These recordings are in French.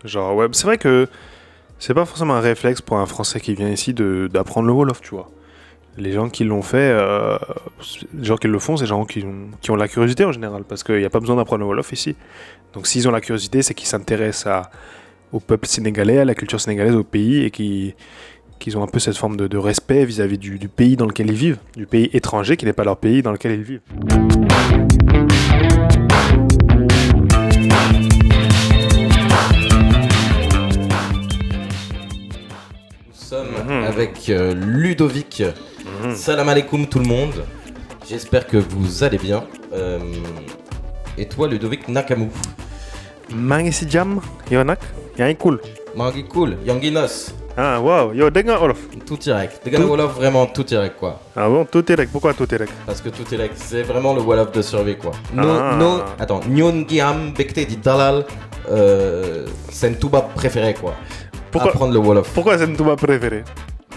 Genre, ouais, c'est vrai que c'est pas forcément un réflexe pour un Français qui vient ici d'apprendre le Wolof, tu vois. Les gens qui l'ont fait, les gens qui le font, c'est des gens qui ont la curiosité en général, parce qu'il n'y a pas besoin d'apprendre le Wolof ici. Donc s'ils ont la curiosité, c'est qu'ils s'intéressent au peuple sénégalais, à la culture sénégalaise, au pays, et qu'ils ont un peu cette forme de respect vis-à-vis du pays dans lequel ils vivent, du pays étranger qui n'est pas leur pays dans lequel ils vivent. Nous sommes avec Ludovic. Salam alaikum tout le monde. J'espère que vous allez bien. Et toi, Ludovic Nakamou. Mangisi jam, yonak, yang cool. Mangi cool, Yanginos. Ah wow, yo dengar Wolof. Tout direct. Dégâts Wolof, vraiment tout direct quoi. Ah bon, tout direct. Pourquoi tout direct? Parce que tout direct, c'est vraiment le Wolof de survie quoi. Attends, Nyon Giam Bekte di Dalal, c'est un tuba préféré quoi. Pourquoi Apprendre le Wolof. Pourquoi c'est ton préféré?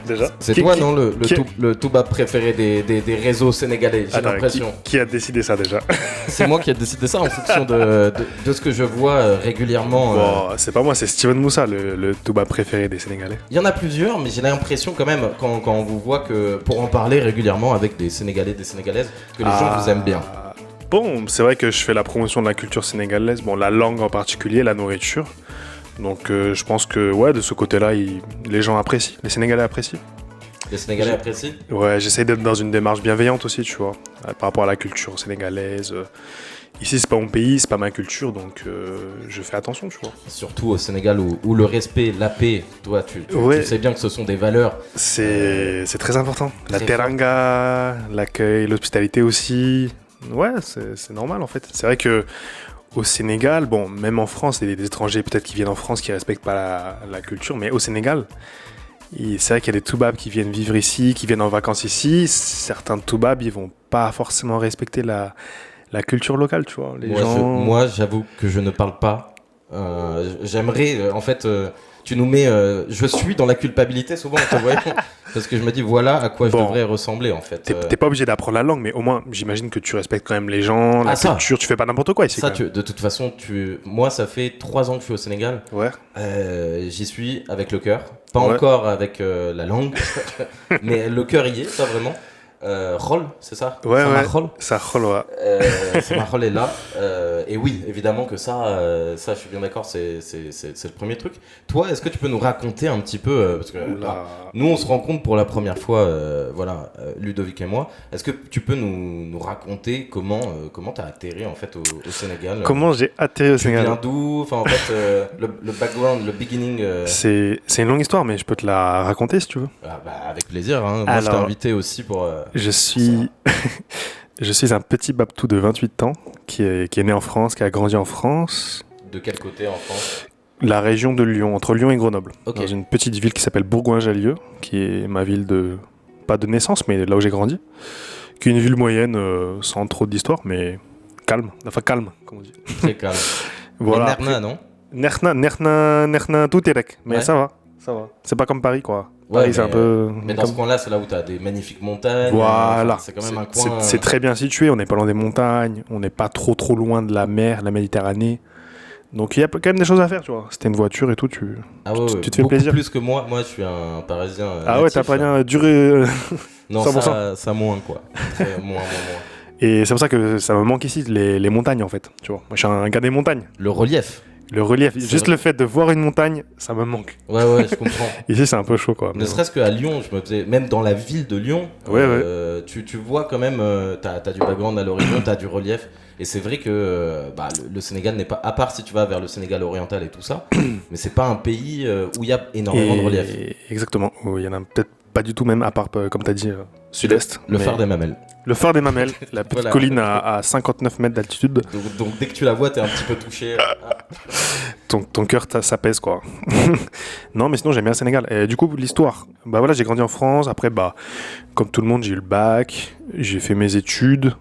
Déjà. C'est toi, non, le tuba préféré des réseaux sénégalais, j'ai l'impression. Qui a décidé ça déjà? C'est moi qui ai décidé ça en fonction de ce que je vois régulièrement. Bon, c'est pas moi, c'est Steven Moussa, le tuba préféré des Sénégalais. Il y en a plusieurs, mais j'ai l'impression quand même, quand on vous voit, que pour en parler régulièrement avec des Sénégalais, des Sénégalaises, que les gens vous aiment bien. Bon, c'est vrai que je fais la promotion de la culture sénégalaise, bon, la langue en particulier, la nourriture. Donc je pense que ouais, de ce côté-là, les gens apprécient, les Sénégalais apprécient. Les Sénégalais apprécient? Ouais, j'essaie d'être dans une démarche bienveillante aussi, tu vois, par rapport à la culture sénégalaise. Ici, c'est pas mon pays, c'est pas ma culture, donc je fais attention, tu vois. Surtout au Sénégal où le respect, la paix, toi, tu sais bien que ce sont des valeurs. C'est très important. La teranga, l'accueil, l'hospitalité aussi. Ouais, c'est normal en fait. C'est vrai que au Sénégal, bon, même en France, il y a des étrangers peut-être qui viennent en France qui respectent pas la culture, mais au Sénégal, c'est vrai qu'il y a des toubabs qui viennent vivre ici, qui viennent en vacances ici. Certains toubabs, ils vont pas forcément respecter la culture locale, tu vois. Moi, j'avoue que je ne parle pas. J'aimerais, en fait, tu nous mets. Je suis dans la culpabilité souvent en te voyant, parce que je me dis voilà à quoi je devrais ressembler en fait. T'es pas obligé d'apprendre la langue, mais au moins, j'imagine que tu respectes quand même les gens, la culture. Tu fais pas n'importe quoi ici. Ça, de toute façon, moi, ça fait 3 ans que je suis au Sénégal. Ouais. J'y suis avec le cœur, pas encore avec la langue, mais le cœur y est, ça vraiment. Rol, c'est ça? Ouais, ça rol, ouais. Ma rol est là. Et oui, évidemment que ça, je suis bien d'accord, c'est le premier truc. Toi, est-ce que tu peux nous raconter un petit peu, parce que nous, on se rencontre pour la première fois, voilà, Ludovic et moi. Est-ce que tu peux nous raconter comment t'as atterri en fait au Sénégal? Comment j'ai atterri au Sénégal? Tu viens d'où? Enfin, en fait, le background, le beginning. C'est une longue histoire, mais je peux te la raconter si tu veux. Avec plaisir. Hein. Moi, je t'ai invité aussi pour. Je suis un petit Babtou de 28 ans qui est né en France, qui a grandi en France. De quel côté en France? La région de Lyon, entre Lyon et Grenoble. Okay. Dans une petite ville qui s'appelle Bourgoin-Jallieu, qui est ma ville pas de naissance, mais là où j'ai grandi. Qui est une ville moyenne, sans trop d'histoire, mais calme. Enfin, calme, comme on dit. C'est calme. Voilà. Nerna, non? Nerna, tout est rec. Mais ouais. Ça va. C'est pas comme Paris, quoi. Ouais, Paris, c'est un peu. Mais dans ce coin-là, c'est là où tu as des magnifiques montagnes. Voilà. Enfin, c'est quand même un coin. C'est très bien situé. On n'est pas loin des montagnes. On n'est pas trop loin de la mer, la Méditerranée. Donc il y a quand même des choses à faire, tu vois. Si t'as une voiture et tout, tu te fais plaisir. Plus que moi. Moi, je suis un Parisien. Ah ouais, t'as pas bien duré. Non, 100%. Ça moins quoi. moins. Et c'est pour ça que ça me manque ici, les montagnes en fait. Tu vois, moi je suis un gars des montagnes. Le relief. Juste vrai. Le fait de voir une montagne, ça me manque. Ouais, je comprends. Ici, c'est un peu chaud, quoi. Ne serait-ce qu'à Lyon, je me faisais, même dans la ville de Lyon, tu vois quand même, t'as du background à l'horizon, t'as du relief. Et c'est vrai que le Sénégal n'est pas, à part si tu vas vers le Sénégal oriental et tout ça, mais c'est pas un pays où il y a énormément de relief. Exactement. Il y en a peut-être pas du tout, même, à part, comme t'as dit, sud-est. Le phare des Mamelles. Le phare des Mamelles, la petite colline à 59 mètres d'altitude. Donc dès que tu la vois, t'es un petit peu touché. Ton cœur, ça pèse, quoi. Non, mais sinon, j'aime bien le Sénégal. Et du coup, l'histoire. Voilà, j'ai grandi en France. Après, comme tout le monde, j'ai eu le bac. J'ai fait mes études.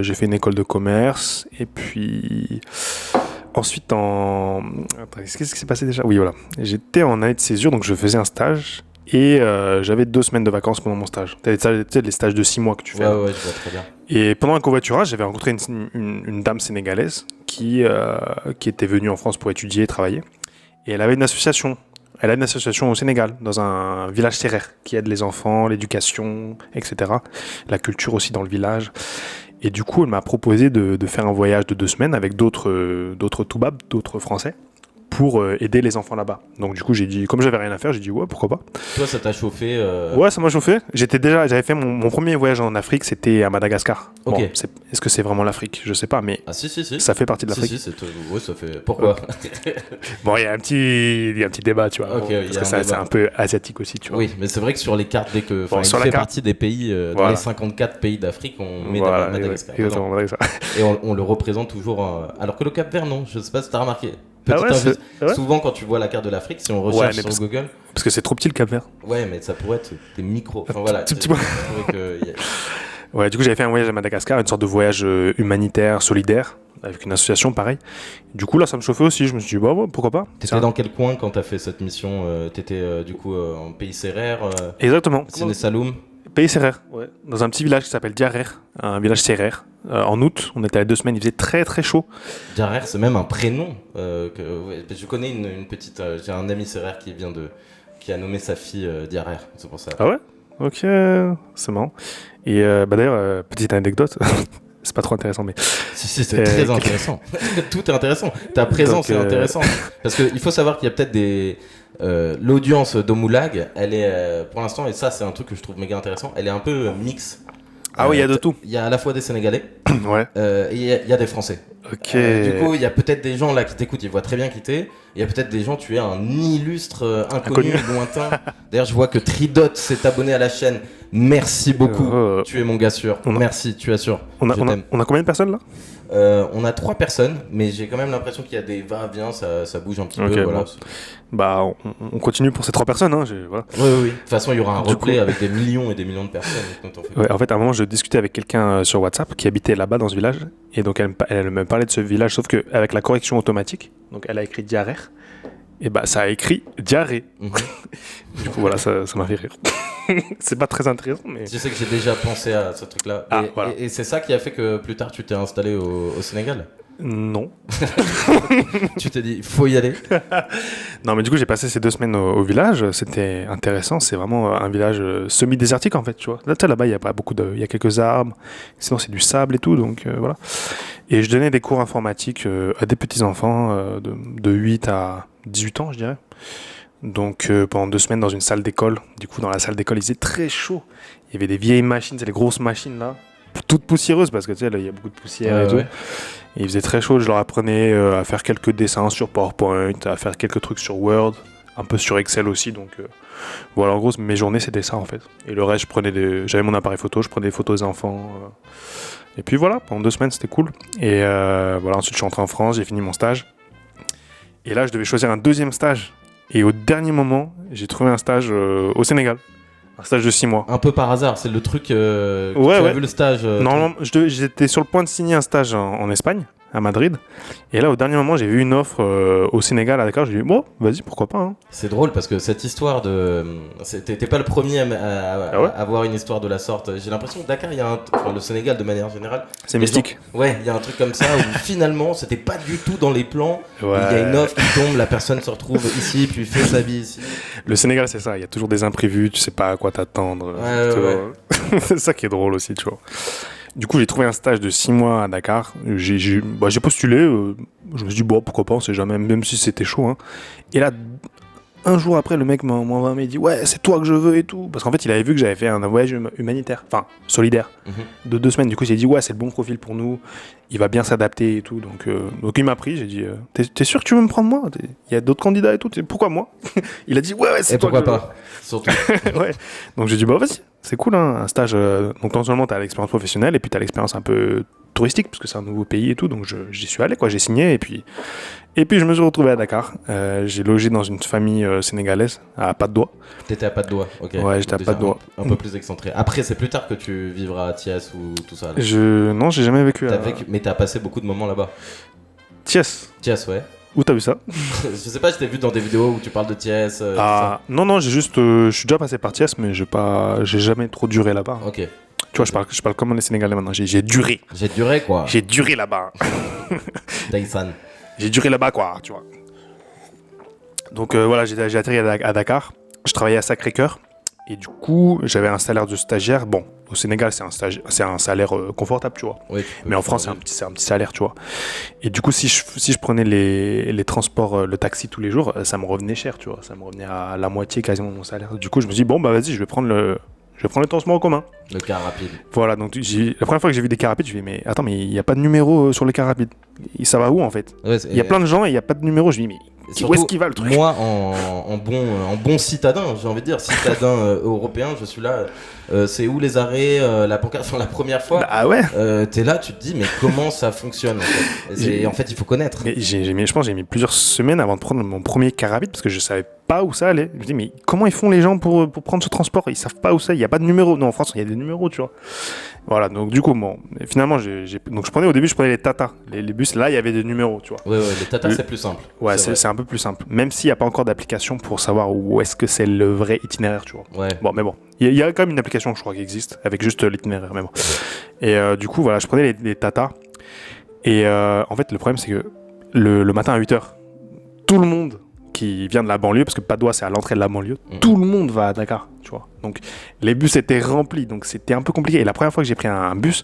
J'ai fait une école de commerce. Et puis... Ensuite, qu'est-ce qui s'est passé déjà? Oui, voilà. J'étais en année de césure, donc je faisais un stage. Et j'avais 2 semaines de vacances pendant mon stage. Tu sais, les stages de 6 mois que tu fais. Ouais, je vois très bien. Et pendant un covoiturage, j'avais rencontré une dame sénégalaise qui était venue en France pour étudier et travailler. Et elle avait une association. Elle a une association au Sénégal, dans un village sérère, qui aide les enfants, l'éducation, etc. La culture aussi dans le village. Et du coup, elle m'a proposé de faire un voyage de 2 semaines avec d'autres Toubabs, d'autres Français, pour aider les enfants là-bas. Donc du coup, j'ai dit, comme j'avais rien à faire, j'ai dit ouais, pourquoi pas. Toi, ça t'a chauffé Ouais, ça m'a chauffé. J'avais fait mon premier voyage en Afrique, c'était à Madagascar. Ok. Bon, est-ce que c'est vraiment l'Afrique? Je sais pas, mais Ah si. ça fait partie de Si, l'Afrique. si, ouais, ça fait... Pourquoi Bon, il y a un petit débat, tu vois. Ok, il y a parce un que c'est débat. un peu asiatique aussi, tu vois. Oui, mais c'est vrai que sur les cartes, dès que... Bon, il sur la fait carte- partie des pays, dans Voilà. les 54 pays d'Afrique, on met Voilà, Madagascar. exactement, Madagascar. Et on le représente toujours... alors que le Cap Vert, non. Je sais pas si t'as remarqué. Ah Petite ouais, ouais. Souvent, quand tu vois la carte de l'Afrique, si on Ouais, recherche mais sur parce- Google... Parce que c'est trop petit le Cap-Vert. Ouais, mais ça pourrait être des micros. Enfin voilà. Tout petit je peu. trouvais que Ouais, du coup, j'avais fait un voyage à Madagascar, une sorte de voyage humanitaire, solidaire, avec une association, pareil. Du coup, là, ça me chauffait aussi. Je me suis dit, bah, ouais, pourquoi pas. T'étais dans quel coin quand t'as fait cette mission T'étais du coup en pays sérère, Exactement. Sine Saloum. Pays sérère, ouais. Dans un petit village qui s'appelle Diarrer, un village sérère. En août, on était à 2 semaines, il faisait très très chaud. Diarrer, c'est même un prénom. Ouais, je connais une petite. J'ai un ami sérère qui a nommé sa fille Diarrer. C'est pour ça. Ah ouais. Ok, c'est marrant. Et d'ailleurs, petite anecdote, c'est pas trop intéressant, mais Si, c'est très intéressant. Tout est intéressant. Ta présence Donc, est intéressante. Parce qu'il faut savoir qu'il y a peut-être des. L'audience d'Omoulag, elle est pour l'instant, et ça c'est un truc que je trouve méga intéressant, elle est un peu mix. Ah oui, il y a de tout. Il y a à la fois des Sénégalais Ouais. et il y a des Français. Ok. Du coup, il y a peut-être des gens là qui t'écoutent, ils voient très bien qui t'es. Il y a peut-être des gens, tu es un illustre inconnu, lointain. D'ailleurs, je vois que Tridot s'est abonné à la chaîne. Merci beaucoup. Tu es mon gars sûr. Merci, tu assures. On a Je t'aime. combien de personnes là? On a 3 personnes, mais j'ai quand même l'impression qu'il y a des va-et-vient, ça bouge un petit Ok, peu. Voilà. bon. Bah, on continue pour ces 3 personnes. Hein, voilà. Oui. De toute façon, il y aura un Du replay coup- avec des millions et des millions de personnes. Donc, t'en fais pas. Ouais, en fait, à un moment, je discutais avec quelqu'un sur WhatsApp qui habitait là-bas dans ce village. Et donc, elle me parlait de ce village, sauf qu'avec la correction automatique, donc elle a écrit diarrhée. Et bah, ça a écrit diarrhée. Mhm. Du coup, voilà, ça m'a fait rire. C'est pas très intéressant, mais. Je sais que j'ai déjà pensé à ce truc-là. Ah, et voilà. et c'est ça qui a fait que plus tard, tu t'es installé au Sénégal. Non. Tu t'es dit, il faut y aller. Non, mais du coup, j'ai passé ces 2 semaines au village. C'était intéressant. C'est vraiment un village semi-désertique, en fait, tu vois. Là, tu sais, là-bas, il y a pas beaucoup il y a quelques arbres. Sinon, c'est du sable et tout, donc voilà. Et je donnais des cours informatiques à des petits-enfants de 8 à 18 ans, je dirais. Donc, pendant 2 semaines dans une salle d'école. Du coup, dans la salle d'école, il faisait très chaud. Il y avait des vieilles machines, c'est les grosses machines, là. Toutes poussiéreuses, parce que, tu sais, là, il y a beaucoup de poussière et tout. Ouais. Et il faisait très chaud, je leur apprenais à faire quelques dessins sur PowerPoint, à faire quelques trucs sur Word, un peu sur Excel aussi. Donc voilà, en gros, mes journées c'était ça en fait. Et le reste, j'avais mon appareil photo, je prenais des photos des enfants. Et puis voilà, pendant 2 semaines c'était cool. Et voilà, ensuite je suis rentré en France, j'ai fini mon stage. Et là, je devais choisir un deuxième stage. Et au dernier moment, j'ai trouvé un stage au Sénégal. Un stage de 6 mois. Un peu par hasard, c'est le truc que Ouais, tu as ouais. vu le stage. Normalement, j'étais sur le point de signer un stage en Espagne, à Madrid. Et là, au dernier moment, j'ai vu une offre au Sénégal, à Dakar. J'ai dit, bon, vas-y, pourquoi pas. Hein. C'est drôle parce que cette histoire de. T'es pas le premier Ah ouais à avoir une histoire de la sorte. J'ai l'impression que Dakar, il y a enfin, le Sénégal de manière générale. C'est les mystique. gens- Ouais, il y a un truc comme ça où finalement, c'était pas du tout dans les plans. Ouais. Il y a une offre qui tombe, la personne se retrouve ici, puis fait sa vie ici. Le Sénégal, c'est ça. Il y a toujours des imprévus, tu sais pas à quoi t'attendre. Ouais, Tu ouais, vois. C'est ça qui est drôle aussi, tu vois. Du coup, j'ai trouvé un stage de 6 mois à Dakar. J'ai postulé. Je me suis dit, bon, pourquoi pas, on sait jamais, même si c'était chaud. Hein. Et là, un jour après, le mec m'a dit, ouais, c'est toi que je veux et tout. Parce qu'en fait, il avait vu que j'avais fait un voyage humanitaire, enfin, solidaire, de 2 semaines. Du coup, il s'est dit, ouais, c'est le bon profil pour nous. Il va bien s'adapter et tout. Donc il m'a pris. J'ai dit, t'es sûr que tu veux me prendre moi? Il y a d'autres candidats et tout. Pourquoi moi? Il a dit, ouais, c'est Et toi pourquoi que je veux. pas Surtout. Ouais. Donc j'ai dit, bah vas-y, c'est cool, hein, un stage. Donc non seulement t'as l'expérience professionnelle, et puis t'as l'expérience un peu touristique, parce que c'est un nouveau pays et tout. Donc j'y suis allé, quoi, j'ai signé, et puis je me suis retrouvé à Dakar. J'ai logé dans une famille sénégalaise, à Patte d'Oie. T'étais à pas de doigts, ok. Ouais, j'étais à Déjà Patte d'Oie. Un peu plus excentré. Après, c'est plus tard que tu vivras à Thiès ou tout ça. là. Non, j'ai jamais vécu à Mais t'as passé beaucoup de moments là-bas. Thiès. Thiès, ouais. Où t'as vu ça? Je sais pas, je t'ai vu dans des vidéos où tu parles de Thiès. tout Ah, non, j'ai juste. Je suis déjà passé par Thiès, mais j'ai jamais trop duré là-bas. ça. Ok. Tu vois, je parle comme les Sénégalais maintenant. J'ai duré. J'ai duré quoi. J'ai duré là-bas. Daisan. J'ai duré là-bas, quoi, tu vois. Donc voilà, j'ai atterri à Dakar. Je travaillais à Sacré-Cœur. Et du coup, j'avais un salaire de stagiaire. Bon, au Sénégal, c'est un salaire confortable, tu vois. Oui, Mais en France, c'est un petit salaire, tu vois. Et du coup, si je prenais les transports, le taxi tous les jours, ça me revenait cher, tu vois. Ça me revenait à la moitié quasiment de mon salaire. Du coup, je me suis dit, bon, bah vas-y, je vais prendre le transport en commun. Le car rapide. Voilà, donc la première fois que j'ai vu des cars rapides, je me suis dit, mais attends, mais il n'y a pas de numéro sur les cars rapides. Ça va où, en fait? Ouais, Il y a plein de gens et il n'y a pas de numéro. Je me dis, mais où est-ce qu'il va le truc? Moi, en bon citadin, j'ai envie de dire, citadin européen, je suis là. C'est où les arrêts, la pancarte, enfin, la première fois. Bah ouais. T'es là, tu te dis, mais comment ça fonctionne en fait? En fait, il faut connaître. Mais je pense que j'ai mis plusieurs semaines avant de prendre mon premier car rapide parce que je savais pas où ça allait. Je me dis, mais comment ils font les gens pour prendre ce transport? Ils savent pas où ça. Il n'y a pas de numéro. Non, en France, il y a des numéros, tu vois. Voilà, donc du coup, bon, finalement, donc au début, je prenais les Tata. Les bus, là, il y avait des numéros, tu vois. Ouais, les Tata, c'est plus simple. Ouais, c'est un peu plus simple. Même s'il n'y a pas encore d'application pour savoir où est-ce que c'est le vrai itinéraire, tu vois. Ouais. Bon, mais bon. Il y a quand même une application, je crois, qui existe, avec juste l'itinéraire, mais bon. Et du coup, voilà, je prenais les Tata. Et en fait, le problème, c'est que le matin à 8h, tout le monde qui vient de la banlieue, parce que Padoua, c'est à l'entrée de la banlieue, tout le monde va à Dakar, tu vois. Donc, les bus étaient remplis, donc c'était un peu compliqué. Et la première fois que j'ai pris un bus,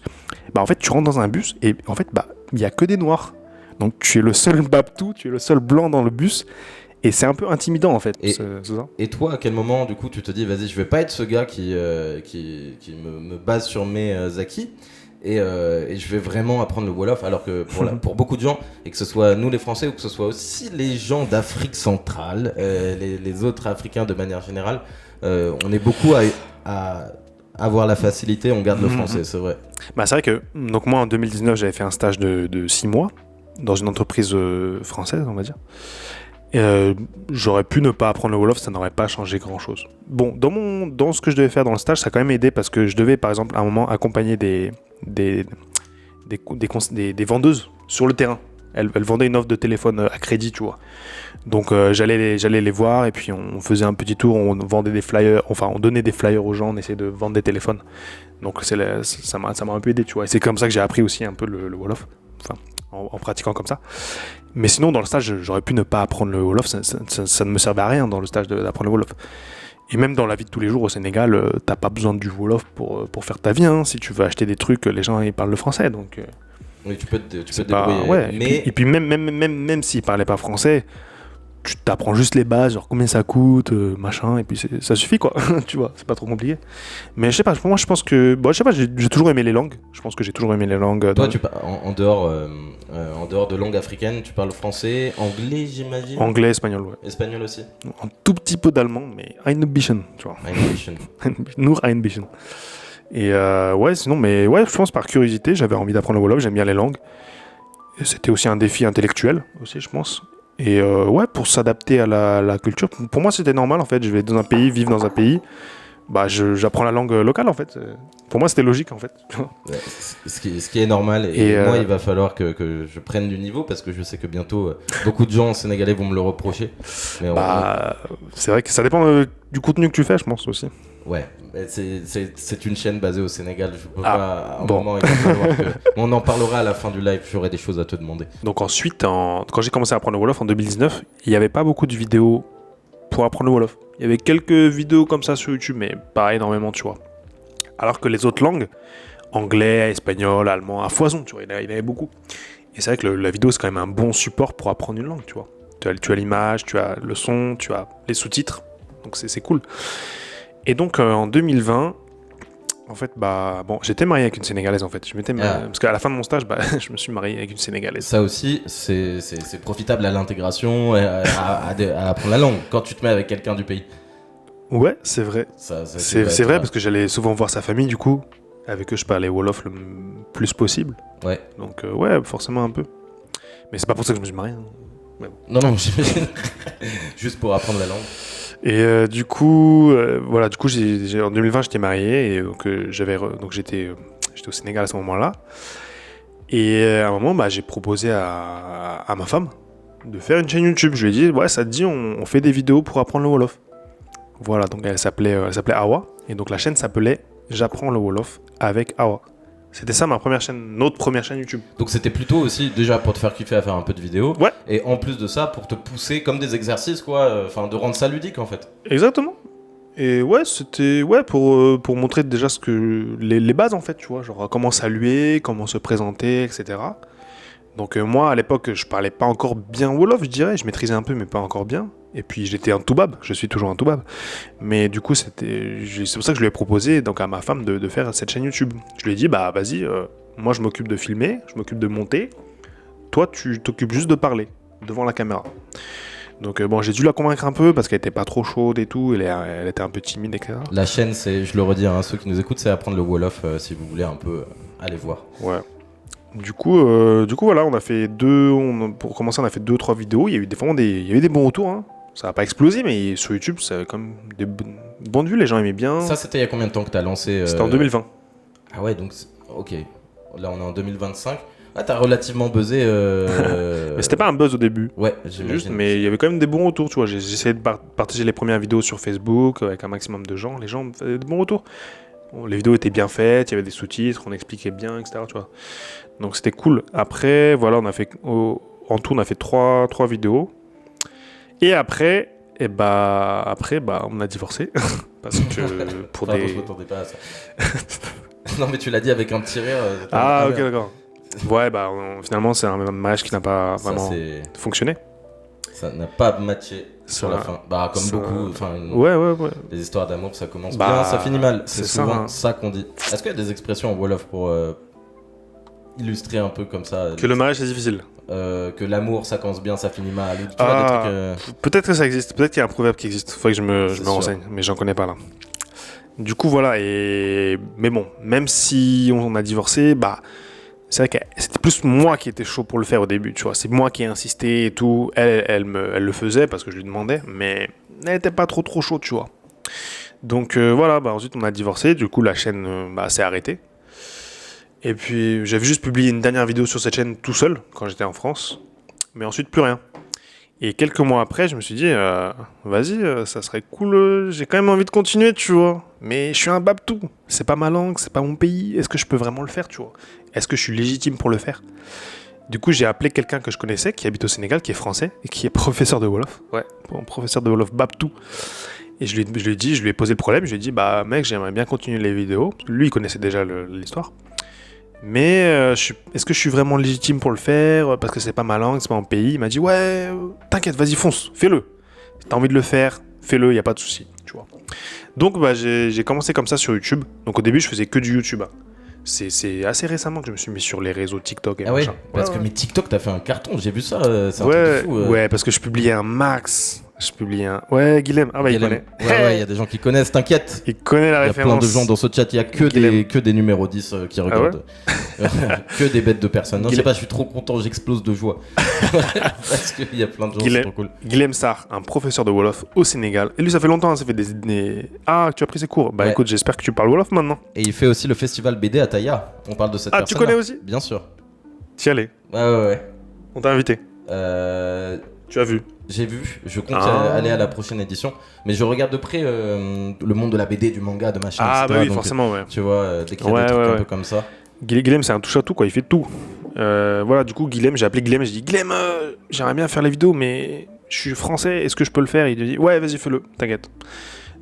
bah, en fait, tu rentres dans un bus et en fait, bah, il n'y a que des noirs. Donc, tu es le seul Babtou, tu es le seul blanc dans le bus. Et c'est un peu intimidant, en fait. Et, c'est ça. Et toi, à quel moment, du coup, tu te dis, vas-y, je vais pas être ce gars qui me base sur mes acquis et je vais vraiment apprendre le Wolof, alors que pour beaucoup de gens, et que ce soit nous les Français ou que ce soit aussi les gens d'Afrique centrale, les autres Africains de manière générale, on est beaucoup à avoir la facilité, on garde le français, c'est vrai. Bah, c'est vrai que, donc moi en 2019, j'avais fait un stage de 6 mois dans une entreprise française, on va dire. J'aurais pu ne pas apprendre le Wolof, ça n'aurait pas changé grand chose. Bon, dans ce que je devais faire dans le stage, ça a quand même aidé parce que je devais par exemple à un moment accompagner des vendeuses sur le terrain. Elles vendaient une offre de téléphone à crédit, tu vois. Donc j'allais les voir et puis on faisait un petit tour, on vendait des flyers, enfin on donnait des flyers aux gens, on essayait de vendre des téléphones. Donc ça m'a un peu aidé, tu vois. Et c'est comme ça que j'ai appris aussi un peu le Wolof, enfin en pratiquant comme ça. Mais sinon, dans le stage, j'aurais pu ne pas apprendre le Wolof, ça ne me servait à rien dans le stage d'apprendre le Wolof. Et même dans la vie de tous les jours au Sénégal, t'as pas besoin du Wolof pour faire ta vie, hein. Si tu veux acheter des trucs, les gens ils parlent le français, donc... Oui, tu peux te débrouiller. Ouais. Mais... Et puis même s'ils parlaient pas français, tu t'apprends juste les bases, genre combien ça coûte, machin, et puis ça suffit, quoi. Tu vois, c'est pas trop compliqué. Mais je sais pas, pour moi, je pense que... Bon, je sais pas, j'ai toujours aimé les langues. Je pense que j'ai toujours aimé les langues. Toi, en dehors de langue africaine, tu parles français, anglais, j'imagine? Anglais, espagnol, ouais. Espagnol aussi? Un tout petit peu d'allemand, mais ein bisschen, tu vois. Ein bisschen. Nur ein bisschen. Et ouais, sinon, mais ouais, je pense par curiosité, j'avais envie d'apprendre le Wolof, j'aime bien les langues. Et c'était aussi un défi intellectuel, aussi, je pense. Et ouais, pour s'adapter à la culture, pour moi c'était normal en fait. Je vais dans un pays, vivre dans un pays, bah j'apprends la langue locale en fait. Pour moi c'était logique en fait. Ouais, ce qui est normal. Et moi il va falloir que je prenne du niveau parce que je sais que bientôt beaucoup de gens sénégalais vont me le reprocher. Mais c'est vrai que ça dépend du contenu que tu fais, je pense aussi. Ouais, c'est une chaîne basée au Sénégal. Je peux pas. Moment, il va falloir que... On en parlera à la fin du live. J'aurai des choses à te demander. Donc ensuite, quand j'ai commencé à apprendre le Wolof en 2019, il n'y avait pas beaucoup de vidéos pour apprendre le Wolof. Il y avait quelques vidéos comme ça sur YouTube, mais pas énormément, tu vois. Alors que les autres langues, anglais, espagnol, allemand, à foison, tu vois, il y en avait beaucoup. Et c'est vrai que la vidéo, c'est quand même un bon support pour apprendre une langue, tu vois. Tu as l'image, tu as le son, tu as les sous-titres. Donc c'est cool. Et donc en 2020, en fait, bon, j'étais marié avec une Sénégalaise en fait. Parce qu'à la fin de mon stage, je me suis marié avec une Sénégalaise. Ça aussi, c'est profitable à l'intégration, à apprendre la langue quand tu te mets avec quelqu'un du pays. Ouais, c'est vrai. C'est vrai parce que j'allais souvent voir sa famille du coup. Avec eux, je parlais Wolof le plus possible. Ouais. Donc ouais, forcément un peu. Mais c'est pas pour ça que je me suis marié. Hein. Mais bon. Non, j'imagine. Juste pour apprendre la langue. Et du coup, voilà, en 2020, j'étais marié et donc j'étais au Sénégal à ce moment-là. Et à un moment, j'ai proposé à ma femme de faire une chaîne YouTube. Je lui ai dit, ouais, ça te dit, on fait des vidéos pour apprendre le Wolof. Voilà, donc elle s'appelait Awa. Et donc la chaîne s'appelait J'apprends le Wolof avec Awa. C'était ça ma première chaîne, notre première chaîne YouTube. Donc c'était plutôt aussi déjà pour te faire kiffer à faire un peu de vidéos. Ouais. Et en plus de ça, pour te pousser comme des exercices, quoi. Enfin, de rendre ça ludique en fait. Exactement. Et ouais, c'était pour montrer déjà les bases en fait, tu vois, genre comment saluer, comment se présenter, etc. Donc moi à l'époque je parlais pas encore bien Wolof, je dirais, je maîtrisais un peu mais pas encore bien. Et puis j'étais un toubab, je suis toujours un toubab. Mais du coup c'est pour ça que je lui ai proposé donc à ma femme de faire cette chaîne YouTube. Je lui ai dit bah vas-y, moi je m'occupe de filmer, je m'occupe de monter, toi tu t'occupes juste de parler devant la caméra. Donc bon, j'ai dû la convaincre un peu parce qu'elle était pas trop chaude et tout, elle était un peu timide, etc. La chaîne, je le redis à ceux qui nous écoutent, c'est apprendre le Wolof si vous voulez un peu aller voir. Ouais. Du coup, voilà, on a fait pour commencer, on a fait 2-3 vidéos. Il y a eu il y a eu des bons retours. Hein. Ça n'a pas explosé, mais sur YouTube, ça avait comme des bonnes vues. Les gens aimaient bien. Ça, c'était il y a combien de temps que tu as lancé C'était en 2020. Ah ouais, donc ok. Là, on est en 2025. Ah, t'as relativement buzzé. Mais c'était pas un buzz au début. Ouais, j'imagine. Juste, mais il y avait quand même des bons retours. Tu vois, j'ai essayé de partager les premières vidéos sur Facebook avec un maximum de gens. Les gens me faisaient de bons retours. Bon, les vidéos étaient bien faites, il y avait des sous-titres, on expliquait bien, etc. Tu vois. Donc c'était cool. Après, voilà, en tout, on a fait 3 vidéos. Et après, on a divorcé. Parce que pour Pardon, je m'attendais pas à ça. Non, mais tu l'as dit avec un petit rire. Ah, ok, d'accord. Ouais, finalement, c'est un mariage qui n'a pas vraiment fonctionné. Ça n'a pas matché sur la fin. Bah, comme beaucoup. Ouais. Les histoires d'amour, ça commence bien, ça finit mal. C'est souvent ça qu'on dit. Est-ce qu'il y a des expressions en Wolof pour illustrer un peu comme ça que le mariage, c'est difficile. Que l'amour, ça commence bien, ça finit mal. Tu vois, des trucs, peut-être que ça existe. Peut-être qu'il y a un proverbe qui existe. Faudrait que je me renseigne. Mais j'en connais pas là. Du coup, voilà. Mais bon, même si on a divorcé, c'est vrai que c'était plus moi qui étais chaud pour le faire au début, tu vois. C'est moi qui ai insisté et tout. Elle le faisait parce que je lui demandais, mais elle était pas trop chaude, tu vois. Donc voilà, ensuite on a divorcé. Du coup, la chaîne s'est arrêtée. Et puis j'avais juste publié une dernière vidéo sur cette chaîne tout seul quand j'étais en France. Mais ensuite, plus rien. Et quelques mois après, je me suis dit, vas-y, ça serait cool, j'ai quand même envie de continuer, tu vois. Mais je suis un babtou, c'est pas ma langue, c'est pas mon pays, est-ce que je peux vraiment le faire, tu vois? Est-ce que je suis légitime pour le faire? Du coup, j'ai appelé quelqu'un que je connaissais, qui habite au Sénégal, qui est français, et qui est professeur de Wolof. Ouais, professeur de Wolof babtou. Et je lui ai posé le problème, je lui ai dit, mec, j'aimerais bien continuer les vidéos. Lui, il connaissait déjà l'histoire. Mais est-ce que je suis vraiment légitime pour le faire? Parce que c'est pas ma langue, c'est pas mon pays. Il m'a dit ouais, t'inquiète, vas-y, fonce, fais-le. Si t'as envie de le faire, fais-le, y a pas de souci, tu vois. Donc j'ai commencé comme ça sur YouTube. Donc au début, je faisais que du YouTube. Hein. C'est assez récemment que je me suis mis sur les réseaux TikTok et machin. Parce que mais TikTok, t'as fait un carton, j'ai vu ça. C'est un truc de fou. Ouais, parce que je publiais un max. Ouais, Guilhem. Ah il connaît. Ouais, il y a des gens qui connaissent, t'inquiète. Il connaît la référence. Il y a plein de gens dans ce chat, il y a que des numéros 10 qui regardent. Que des bêtes de personnes. Non, je sais pas, je suis trop content, j'explose de joie. Parce qu'il y a plein de gens, c'est trop cool. Guilhem Sarr, un professeur de Wolof au Sénégal. Et lui, ça fait longtemps, ça fait des... Ah, tu as pris ses cours. Écoute, j'espère que tu parles Wolof maintenant. Et il fait aussi le festival BD à Taïa. On parle de cette personne. Ah, tu connais aussi? Bien sûr. T'y allais? Ouais. On t'a invité? Tu as vu? J'ai vu, je compte aller à la prochaine édition, mais je regarde de près le monde de la BD, du manga, de machin, etc. Ah oui, donc, forcément, ouais. Tu vois, d'écrire des trucs un peu comme ça. Guilhem, c'est un touche-à-tout, quoi, il fait tout. Voilà, du coup, Guilhem, j'ai appelé Guilhem, j'ai dit, Guilhem, j'aimerais bien faire les vidéos, mais je suis français, est-ce que je peux le faire? Il me dit, ouais, vas-y, fais-le, t'inquiète.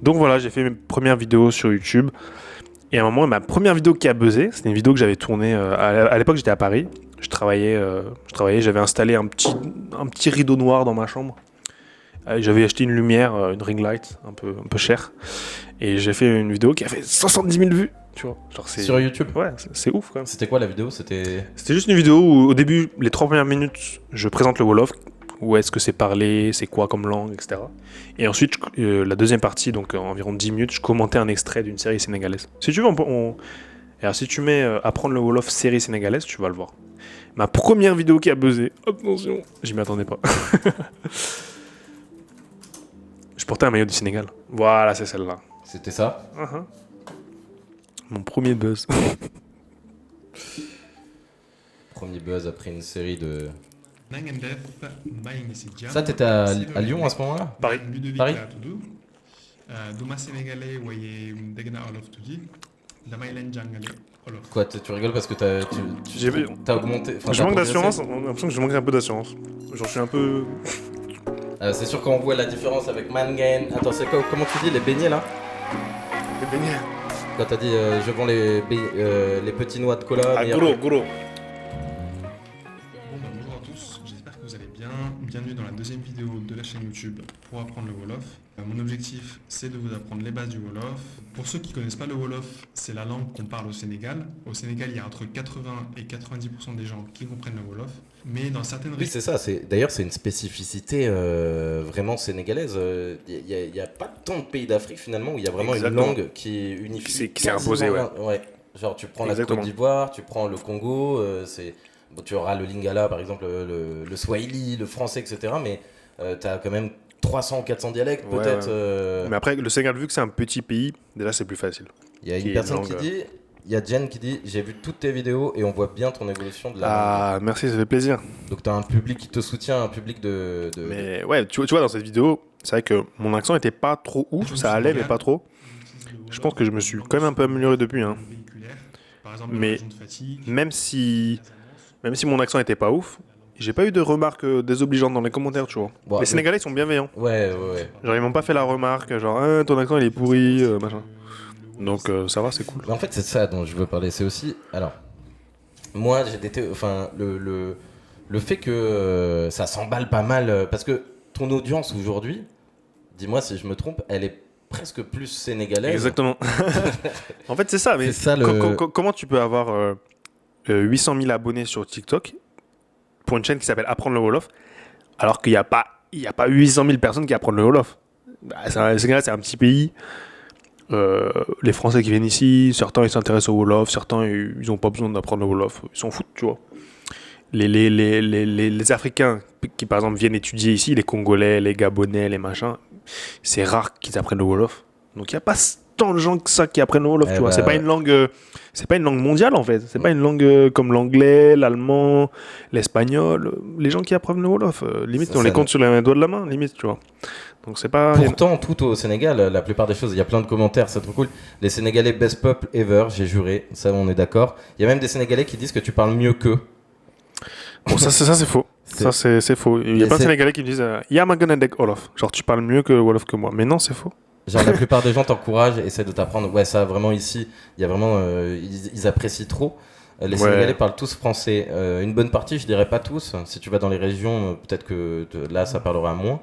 Donc voilà, j'ai fait mes premières vidéos sur YouTube, et à un moment, ma première vidéo qui a buzzé, c'était une vidéo que j'avais tournée, à l'époque, j'étais à Paris. Je travaillais, j'avais installé un petit rideau noir dans ma chambre. J'avais acheté une lumière, une ring light, un peu chère. Et j'ai fait une vidéo qui a fait 70 000 vues. Tu vois, genre sur YouTube? Ouais, c'est ouf quand même. C'était quoi la vidéo? C'était juste une vidéo où au début, les 3 premières minutes, je présente le Wolof. Où est-ce que c'est parlé, c'est quoi comme langue, etc. Et ensuite, la deuxième partie, donc environ 10 minutes, je commentais un extrait d'une série sénégalaise. Si tu veux, alors si tu mets apprendre le Wolof série sénégalaise, tu vas le voir. Ma première vidéo qui a buzzé, attention, je m'y attendais pas. Je portais un maillot du Sénégal. Voilà, c'est celle-là. C'était ça? Mon premier buzz. Premier buzz après une série de... Ça, t'étais à Lyon à ce moment-là? Paris. Quoi, tu rigoles parce que t'as augmenté. Je manque d'assurance, on a l'impression que je manque un peu d'assurance. Genre, je suis un peu. C'est sûr qu'on voit la différence avec Mangan. Attends, c'est quoi, comment tu dis les beignets là? Les beignets. Quand t'as dit je vends les petits noix de cola. Ah, gros. Bonjour à tous, j'espère que vous allez bien. Bienvenue dans la deuxième vidéo de la chaîne YouTube pour apprendre le Wolof. Mon objectif, c'est de vous apprendre les bases du Wolof. Pour ceux qui ne connaissent pas le Wolof, c'est la langue qu'on parle au Sénégal. Au Sénégal, il y a entre 80 et 90% des gens qui comprennent le Wolof. Mais dans certaines Oui, c'est ça. D'ailleurs, c'est une spécificité vraiment sénégalaise. Il n'y a pas tant de pays d'Afrique finalement où il y a vraiment Exactement. une langue qui est unifiée. Qui s'est imposée, ouais. Genre, tu prends Exactement. la Côte d'Ivoire, tu prends le Congo, tu auras le Lingala par exemple, le Swahili, le français, etc. Mais tu as quand même 300 ou 400 dialectes peut-être. Mais après, le Sénégal, vu que c'est un petit pays, déjà c'est plus facile. Il y a une personne qui dit, il y a Jen qui dit, j'ai vu toutes tes vidéos et on voit bien ton évolution de la langue. Ah, merci, ça fait plaisir. Donc tu as un public qui te soutient, un public de... Mais ouais, tu vois, dans cette vidéo, c'est vrai que mon accent était pas trop ouf, ça allait, mais pas trop. Je pense que je me suis quand même un peu amélioré depuis. Hein. Mais même si mon accent était pas ouf, j'ai pas eu de remarques désobligeantes dans les commentaires, tu vois. Bon, les Sénégalais sont bienveillants. Ouais. Genre, ils m'ont pas fait la remarque, genre, ton accent il est pourri, machin. Donc, ça va, c'est cool. Mais en fait, c'est de ça dont je veux parler. C'est aussi. Alors, moi, le fait que ça s'emballe pas mal. Parce que ton audience aujourd'hui, dis-moi si je me trompe, elle est presque plus sénégalaise. Exactement. En fait, c'est ça. Mais C'est ça, comment tu peux avoir 800 000 abonnés sur TikTok pour une chaîne qui s'appelle Apprendre le Wolof, alors qu'il n'y a pas 800 000 personnes qui apprennent le Wolof. Le Sénégal, c'est un petit pays. Les Français qui viennent ici, certains ils s'intéressent au Wolof, certains ils n'ont pas besoin d'apprendre le Wolof, ils s'en foutent, tu vois. Les Africains qui par exemple viennent étudier ici, les Congolais, les Gabonais, les machins, c'est rare qu'ils apprennent le Wolof. Donc il n'y a pas tant de gens que ça qui apprennent le Wolof, tu vois. C'est pas une langue mondiale en fait. C'est pas une langue comme l'anglais, l'allemand, l'espagnol. Les gens qui apprennent le Wolof, limite on les compte sur les doigts de la main, limite, tu vois. Donc c'est pas. Pourtant, tout au Sénégal, la plupart des choses, il y a plein de commentaires, c'est trop cool. Les Sénégalais best peuple ever, j'ai juré, ça on est d'accord. Il y a même des Sénégalais qui disent que tu parles mieux qu'eux. Bon, ça c'est faux. Ça c'est faux. Il y a plein de Sénégalais qui me disent Yamaganadek Wolof. Genre tu parles mieux que Wolof que moi. Mais non, c'est faux. Genre la plupart des gens t'encouragent, essaient de t'apprendre. Ouais, ça vraiment ici, il y a vraiment, ils apprécient trop. Les Sénégalais parlent tous français. Une bonne partie, je dirais pas tous. Si tu vas dans les régions, peut-être que là ça parlera moins.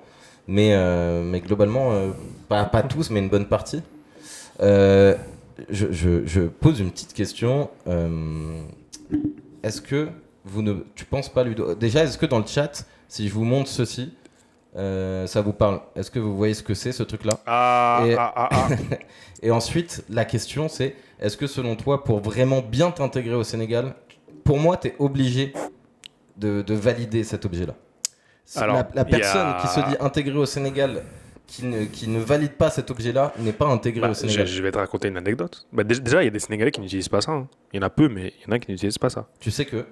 Mais globalement, pas tous, mais une bonne partie. Je pose une petite question. Est-ce que tu penses pas, Ludo? Déjà, est-ce que dans le chat, si je vous montre ceci, ça vous parle? Est-ce que vous voyez ce que c'est, ce truc-là? Et ensuite, la question c'est, est-ce que selon toi, pour vraiment bien t'intégrer au Sénégal, pour moi, tu es obligé de valider cet objet-là? Alors, la personne qui se dit intégrée au Sénégal, qui ne valide pas cet objet-là, n'est pas intégrée au Sénégal. Je vais te raconter une anecdote. Déjà, il y a des Sénégalais qui n'utilisent pas ça. Hein. Il y en a peu, mais il y en a qui n'utilisent pas ça. Tu sais que,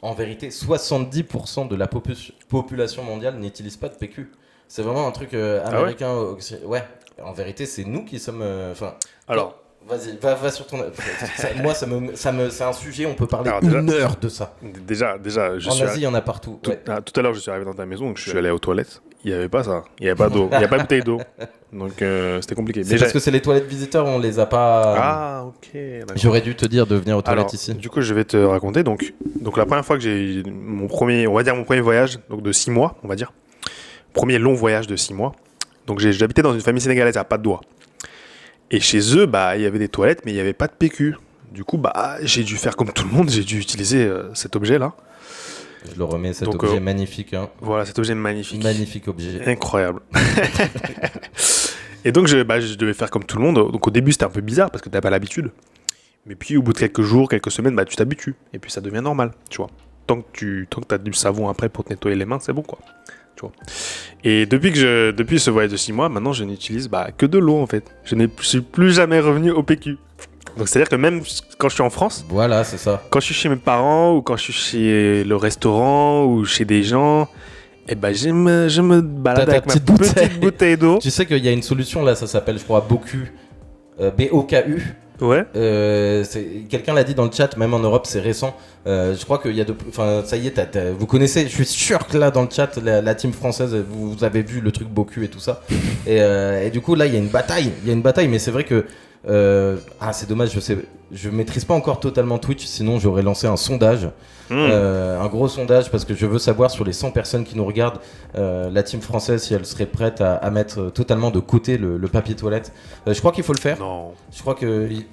en vérité, 70% de la population mondiale n'utilise pas de PQ. C'est vraiment un truc américain. Ah ouais, en vérité, c'est nous qui sommes... Alors... Vas-y, va sur ton... Moi, c'est un sujet, on peut parler une heure de ça. Déjà, en Asie, il y en a partout. Tout à l'heure, je suis arrivé dans ta maison, donc je suis allé aux toilettes. Il n'y avait pas ça. Il n'y avait pas d'eau. Il n'y avait pas de bouteille d'eau. Donc, c'était compliqué. C'est parce que c'est les toilettes visiteurs, on les a pas... Ah, ok. D'accord. J'aurais dû te dire de venir aux toilettes ici. Du coup, je vais te raconter. Donc la première fois que j'ai mon premier voyage, donc de 6 mois, on va dire. Premier long voyage de 6 mois. Donc, j'habitais dans une famille sénégalaise à Patte-d'Oie. Et chez eux, il y avait des toilettes, mais il n'y avait pas de PQ. Du coup, j'ai dû faire comme tout le monde, j'ai dû utiliser cet objet-là. Je le remets, cet objet magnifique. Hein. Voilà, cet objet magnifique. Magnifique objet. Incroyable. Et donc, je devais faire comme tout le monde. Donc, au début, c'était un peu bizarre parce que tu n'as pas l'habitude. Mais puis, au bout de quelques jours, quelques semaines, tu t'habitues. Et puis, ça devient normal, tu vois. Tant que tu as du savon après pour te nettoyer les mains, c'est bon, quoi. Tu vois. Et depuis ce voyage de 6 mois, maintenant je n'utilise que de l'eau en fait. Je ne suis plus jamais revenu au PQ. Donc c'est à dire que même quand je suis en France, voilà, c'est ça. Quand je suis chez mes parents ou quand je suis chez le restaurant ou chez des gens, je me balade avec ma petite bouteille d'eau. Tu sais qu'il y a une solution là, ça s'appelle je crois BOKU, BOKU. Ouais. Quelqu'un l'a dit dans le chat, même en Europe, c'est récent. Je crois qu'il y a enfin, ça y est, vous connaissez. Je suis sûr que là, dans le chat, la team française, vous avez vu le truc Boku et tout ça. Et du coup, là, il y a une bataille. Il y a une bataille, mais c'est vrai que c'est dommage. Je maîtrise pas encore totalement Twitch. Sinon, j'aurais lancé un sondage. Un gros sondage parce que je veux savoir sur les 100 personnes qui nous regardent, la team française, si elle serait prête à mettre totalement de côté le papier toilette. Je crois qu'il faut le faire. Non. Je crois qu'il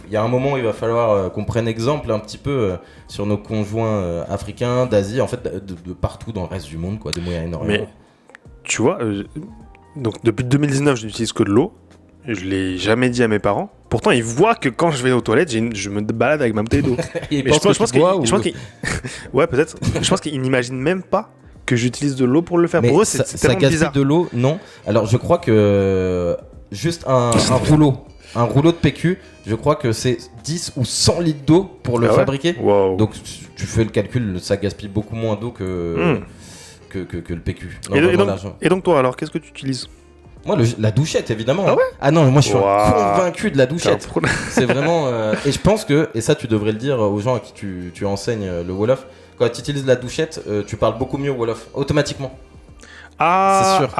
y a un moment où il va falloir qu'on prenne exemple un petit peu sur nos conjoints africains, d'Asie, en fait de partout dans le reste du monde, quoi, de Moyen-Orient. Mais tu vois, donc depuis 2019, je n'utilise que de l'eau. Je l'ai jamais dit à mes parents. Pourtant, ils voient que quand je vais aux toilettes, je me balade avec ma bouteille d'eau. Mais je pense qu'ils ouais, peut-être. Je pense qu'ils n'imaginent même pas que j'utilise de l'eau pour le faire. Mais pour eux, c'est tellement bizarre. de l'eau, non. Alors, je crois que juste un rouleau de PQ, je crois que c'est 10 ou 100 litres d'eau pour le fabriquer. Wow. Donc, tu fais le calcul, ça gaspille beaucoup moins d'eau que le PQ. Non, et donc toi, alors, qu'est-ce que tu utilises? Moi, la douchette, évidemment. Ah ouais? Ah non, mais moi, je suis convaincu de la douchette. C'est vraiment... Et je pense que, et ça, tu devrais le dire aux gens à qui tu enseignes le Wolof, quand tu utilises la douchette, tu parles beaucoup mieux Wolof, automatiquement. Ah, c'est sûr.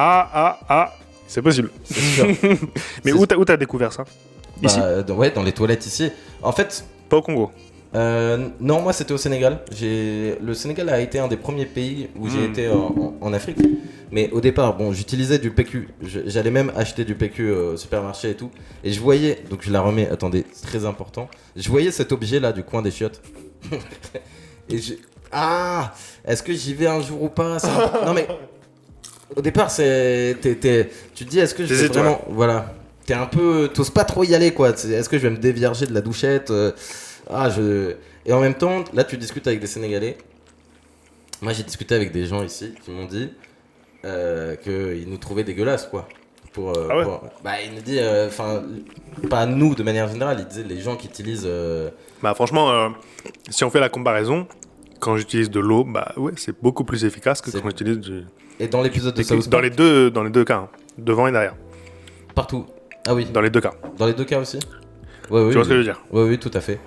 C'est possible. C'est sûr. Mais où t'as découvert ça? Ici? Ouais, dans les toilettes ici. En fait... Pas au Congo? Non, moi c'était au Sénégal. Le Sénégal a été un des premiers pays où j'ai été en Afrique. Mais au départ, bon, j'utilisais du PQ. J'allais même acheter du PQ au supermarché et tout. Et je voyais, donc je la remets, attendez, c'est très important. Je voyais cet objet là du coin des chiottes. Et est-ce que j'y vais un jour ou pas? Non mais, au départ, tu te dis, est-ce que je vais vraiment... Voilà. T'es un peu... T'oses pas trop y aller, quoi. Est-ce que je vais me dévierger de la douchette? Et en même temps, là, tu discutes avec des Sénégalais. Moi, j'ai discuté avec des gens ici qui m'ont dit qu'ils nous trouvaient dégueulasses, quoi. Ils nous disent, pas nous de manière générale, ils disaient les gens qui utilisent. Bah, franchement, si on fait la comparaison, quand j'utilise de l'eau, bah ouais, c'est beaucoup plus efficace que quand j'utilise du. Et dans l'épisode de South Park, dans les deux cas, hein, devant et derrière. Partout. Ah oui. Dans les deux cas. Dans les deux cas aussi. Ouais, tu vois ce que je veux dire? Oui, tout à fait.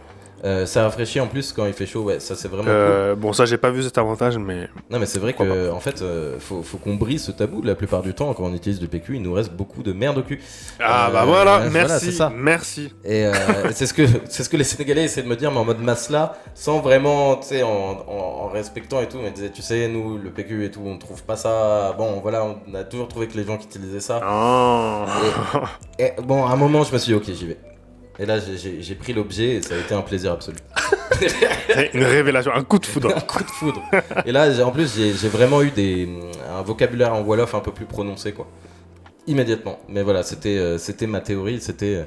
Ça rafraîchit en plus quand il fait chaud, ouais, ça c'est vraiment cool. Bon, ça j'ai pas vu cet avantage, mais. Non, mais c'est vrai que en fait, faut qu'on brise ce tabou. La plupart du temps, quand on utilise du PQ, il nous reste beaucoup de merde au cul. Bah voilà, merci, voilà, c'est ça. Merci. Et c'est ce que les Sénégalais essaient de me dire, mais en mode masla, sans vraiment, tu sais, en respectant et tout. Mais ils disaient, tu sais, nous, le PQ et tout, on trouve pas ça. Bon, voilà, on a toujours trouvé que les gens qui utilisaient ça. Oh. Et bon, à un moment, je me suis dit, ok, j'y vais. Et là, j'ai pris l'objet et ça a été un plaisir absolu. Une révélation, un coup de foudre. Un coup de foudre. Et là, en plus, j'ai vraiment eu un vocabulaire en Wolof un peu plus prononcé, quoi. Immédiatement. Mais voilà, c'était ma théorie. C'était,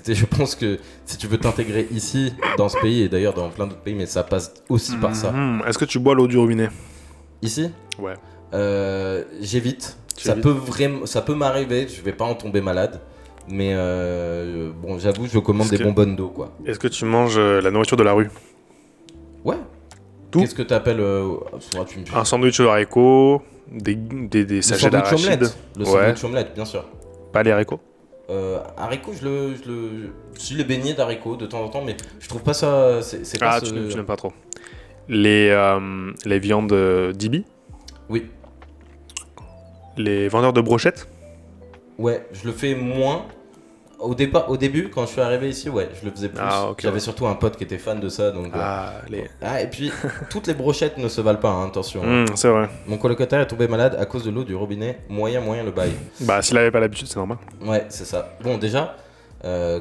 je pense que si tu veux t'intégrer ici, dans ce pays, et d'ailleurs dans plein d'autres pays, mais ça passe aussi par ça. Est-ce que tu bois l'eau du robinet? Ici? Ouais. J'évite. Ça peut m'arriver, je vais pas en tomber malade. Mais bon, j'avoue, je commande des bonbonnes d'eau, quoi. Est-ce que tu manges la nourriture de la rue? Ouais. Tout? Qu'est-ce que t'appelles un sandwich aux haricots, des sachets d'arachides. Le sandwich omelette, bien sûr. Pas les haricots? Haricots, si les beignets d'haricots de temps en temps, mais je trouve pas ça. C'est pas tu n'aimes pas trop. Les viandes d'Ibi? Oui. Les vendeurs de brochettes? Ouais, je le fais moins. Au début, quand je suis arrivé ici, ouais, je le faisais plus. J'avais surtout un pote qui était fan de ça, donc. Et puis toutes les brochettes ne se valent pas, hein, attention. C'est vrai. Mon colocataire est tombé malade à cause de l'eau du robinet. Moyen le bail. Bah, s'il avait pas l'habitude, c'est normal. Ouais, c'est ça. Bon, déjà,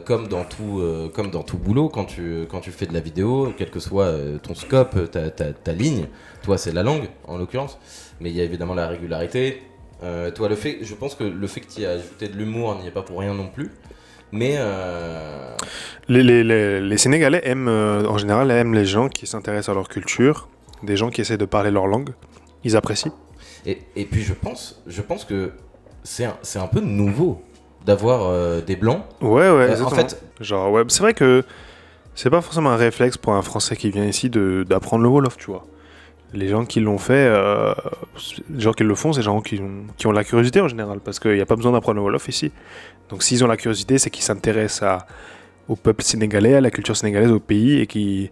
comme dans tout boulot, quand tu fais de la vidéo, quel que soit ton scope, ta ligne, toi c'est la langue en l'occurrence, mais il y a évidemment la régularité. Toi, je pense que le fait que tu y aies ajouté de l'humour n'y est pas pour rien non plus. Mais les Sénégalais en général aiment les gens qui s'intéressent à leur culture, des gens qui essaient de parler leur langue. Ils apprécient. Et puis je pense que c'est un peu nouveau d'avoir des blancs. Ouais, en fait, genre ouais, c'est vrai que c'est pas forcément un réflexe pour un Français qui vient ici d'apprendre le Wolof, tu vois. Les gens qui l'ont fait, les gens qui le font, c'est des gens qui ont la curiosité en général, parce qu'il n'y a pas besoin d'apprendre le Wolof ici. Donc s'ils ont la curiosité, c'est qu'ils s'intéressent au peuple sénégalais, à la culture sénégalaise, au pays, et qu'ils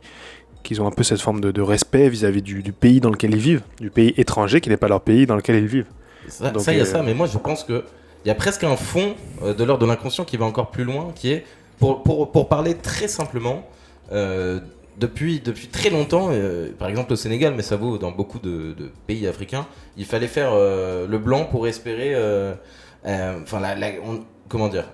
ont un peu cette forme de respect vis-à-vis du pays dans lequel ils vivent, du pays étranger qui n'est pas leur pays dans lequel ils vivent. Ça, il y a ça, mais moi je pense qu'il y a presque un fond de l'ordre de l'inconscient qui va encore plus loin, qui est, pour parler très simplement, depuis très longtemps, par exemple au Sénégal, mais ça vaut dans beaucoup de pays africains, il fallait faire le blanc pour espérer... comment dire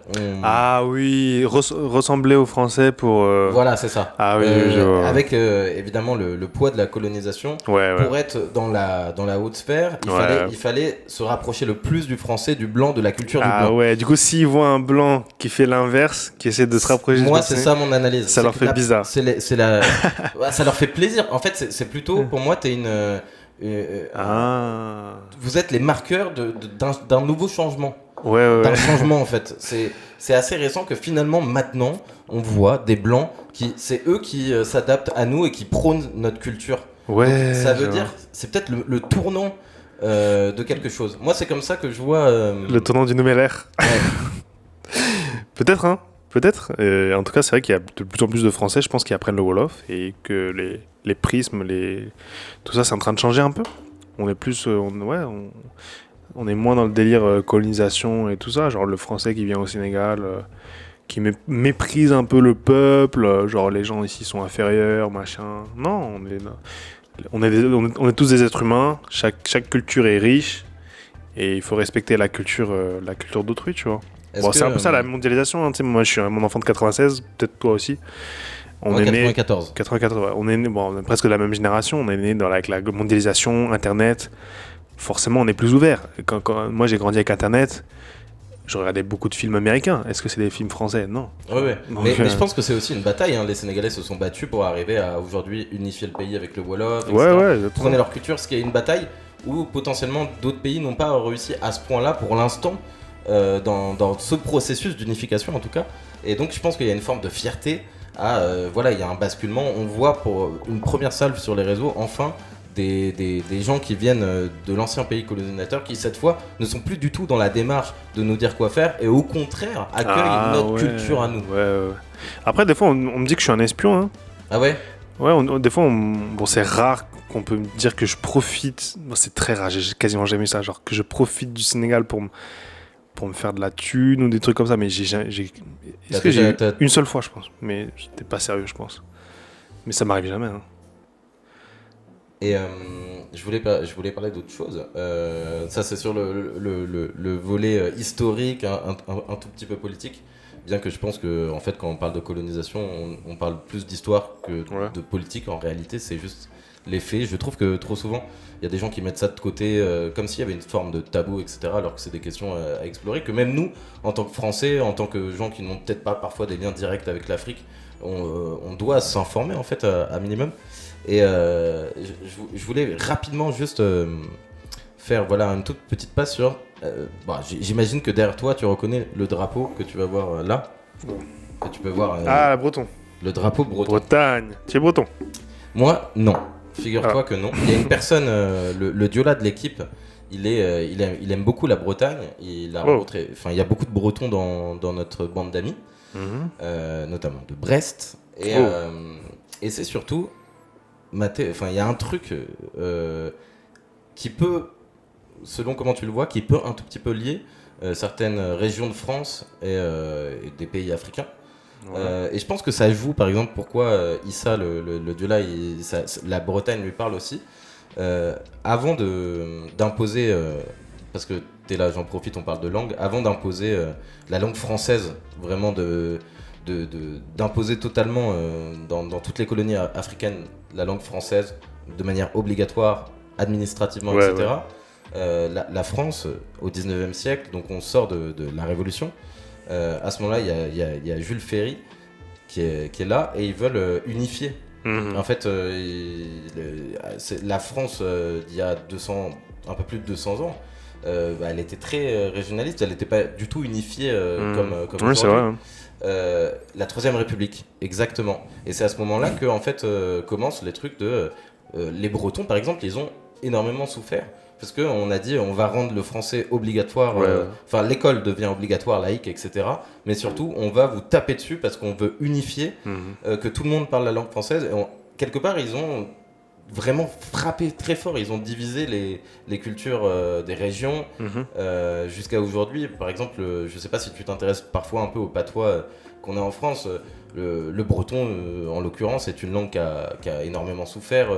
Ah oui, ressembler aux Français pour... Voilà, c'est ça. Ah oui, je vois. Avec évidemment le poids de la colonisation, pour être dans la haute sphère, il fallait se rapprocher le plus du français, du blanc, de la culture du blanc. Ah ouais, du coup, s'ils voient un blanc qui fait l'inverse, qui essaie de se rapprocher moi, c'est ça mon analyse. Ça leur fait bizarre. Ça leur fait plaisir. En fait, c'est plutôt, pour moi, t'es une... Vous êtes les marqueurs d'un nouveau changement. D'un changement, en fait. C'est assez récent que finalement, maintenant, on voit des blancs c'est eux qui s'adaptent à nous et qui prônent notre culture. Ouais. Donc, ça veut dire, c'est peut-être le tournant de quelque chose. Moi, c'est comme ça que je vois. Le tournant du nouvel ère. Ouais. Peut-être, hein. Peut-être. En tout cas, c'est vrai qu'il y a de plus en plus de Français, je pense, qui apprennent le Wolof et que les prismes, tout ça, c'est en train de changer un peu. On est plus, on est moins dans le délire colonisation et tout ça, genre le Français qui vient au Sénégal, qui méprise un peu le peuple, genre les gens ici sont inférieurs, machin. Non, on est tous des êtres humains. Chaque culture est riche et il faut respecter la culture d'autrui, tu vois. Bon, c'est un peu ça la mondialisation. Hein, moi, je suis un enfant de 96, peut-être toi aussi. On est 94. 94, ouais. On est presque de la même génération. On est né avec la mondialisation, Internet. Forcément, on est plus ouvert. Quand moi, j'ai grandi avec Internet, je regardais beaucoup de films américains. Est-ce que c'est des films français ? Non. Ouais. Mais je pense que c'est aussi une bataille. Hein. Les Sénégalais se sont battus pour arriver à aujourd'hui unifier le pays avec le Wolof, etc. Ouais. Prôner leur culture, ce qui est une bataille où potentiellement d'autres pays n'ont pas réussi à ce point-là pour l'instant. Dans ce processus d'unification en tout cas, et donc je pense qu'il y a une forme de fierté il y a un basculement. On voit pour une première salve sur les réseaux enfin des gens qui viennent de l'ancien pays colonisateur qui cette fois ne sont plus du tout dans la démarche de nous dire quoi faire et au contraire accueillent notre culture à nous. Ouais. Après des fois on me dit que je suis un espion, hein. Ah ouais. Ouais, des fois c'est rare qu'on peut me dire que je profite, c'est très rare, j'ai quasiment jamais eu ça, genre que je profite du Sénégal pour me faire de la thune ou des trucs comme ça, mais j'ai une seule fois, je pense, mais j'étais pas sérieux, je pense. Mais ça m'arrive jamais. Hein. Et je voulais parler d'autre chose. Ça, c'est sur le volet historique, un tout petit peu politique. Bien que je pense que, en fait, quand on parle de colonisation, on parle plus d'histoire que de politique. En réalité, c'est juste les faits. Je trouve que trop souvent, il y a des gens qui mettent ça de côté comme s'il y avait une forme de tabou, etc. Alors que c'est des questions à explorer. Que même nous, en tant que Français, en tant que gens qui n'ont peut-être pas parfois des liens directs avec l'Afrique, on doit s'informer en fait à minimum. Et je voulais rapidement juste faire une toute petite passe sur... j'imagine que derrière toi, tu reconnais le drapeau que tu vas voir là. Que tu peux voir... la Breton. Le drapeau breton. Bretagne. Tu es breton ? Moi, non. Figure-toi que non. Il y a une personne, le Diola de l'équipe, il aime beaucoup la Bretagne. Il y a beaucoup de Bretons dans notre bande d'amis, notamment de Brest. Et c'est surtout, il y a un truc qui peut, selon comment tu le vois, qui peut un tout petit peu lier certaines régions de France et des pays africains. Et je pense que ça joue, par exemple, pourquoi Issa, le Diola, la Bretagne lui parle aussi. Avant d'imposer, parce que t'es là, j'en profite, on parle de langue, avant d'imposer la langue française, vraiment d'imposer totalement dans toutes les colonies africaines la langue française de manière obligatoire, administrativement, etc. La France, au 19e siècle, donc on sort de la Révolution, à ce moment-là, il y a Jules Ferry qui est là et ils veulent unifier. En fait, la France d'il y a un peu plus de 200 ans, elle était très régionaliste, elle n'était pas du tout unifiée comme aujourd'hui. C'est vrai, hein. La Troisième République, exactement. Et c'est à ce moment-là que en fait commencent les trucs de les Bretons, par exemple, ils ont énormément souffert parce qu'on a dit on va rendre le français obligatoire, Ouais. enfin l'école devient obligatoire, laïque, etc. Mais surtout, on va vous taper dessus parce qu'on veut unifier, que tout le monde parle la langue française. Et quelque part, ils ont vraiment frappé très fort. Ils ont divisé les cultures des régions jusqu'à aujourd'hui. Par exemple, je sais pas si tu t'intéresses parfois un peu au patois qu'on a en France. Le breton, en l'occurrence, est une langue qui a énormément souffert.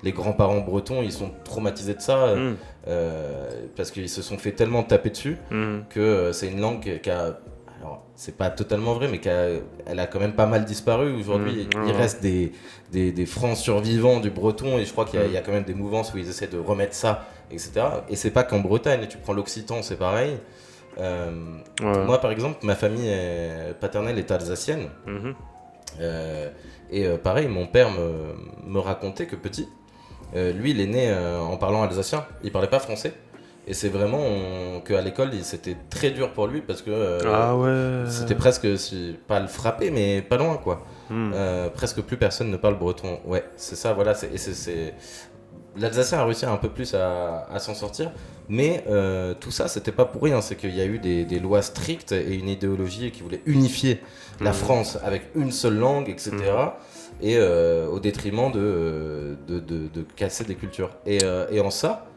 Les grands-parents bretons, ils sont traumatisés de ça parce qu'ils se sont fait tellement taper dessus que c'est une langue qui a... Alors, c'est pas totalement vrai, mais elle a quand même pas mal disparu. Aujourd'hui, il reste des francs survivants du breton, et je crois qu'il y a quand même des mouvances où ils essaient de remettre ça, etc. Et c'est pas qu'en Bretagne, tu prends l'Occitan, c'est pareil. Moi, par exemple, ma famille paternelle est alsacienne. Et pareil, mon père me racontait que petit, lui, il est né en parlant alsacien. Il parlait pas français. Et c'est vraiment qu'à l'école, c'était très dur pour lui parce que c'était presque, pas le frapper, mais pas loin, quoi. Presque plus personne ne parle breton. Ouais, c'est ça, voilà. L'Alsacien a réussi un peu plus à s'en sortir, mais tout ça, c'était pas pour rien. C'est qu'il y a eu des lois strictes et une idéologie qui voulait unifier la France avec une seule langue, etc. Et au détriment de casser des cultures. Et en ça,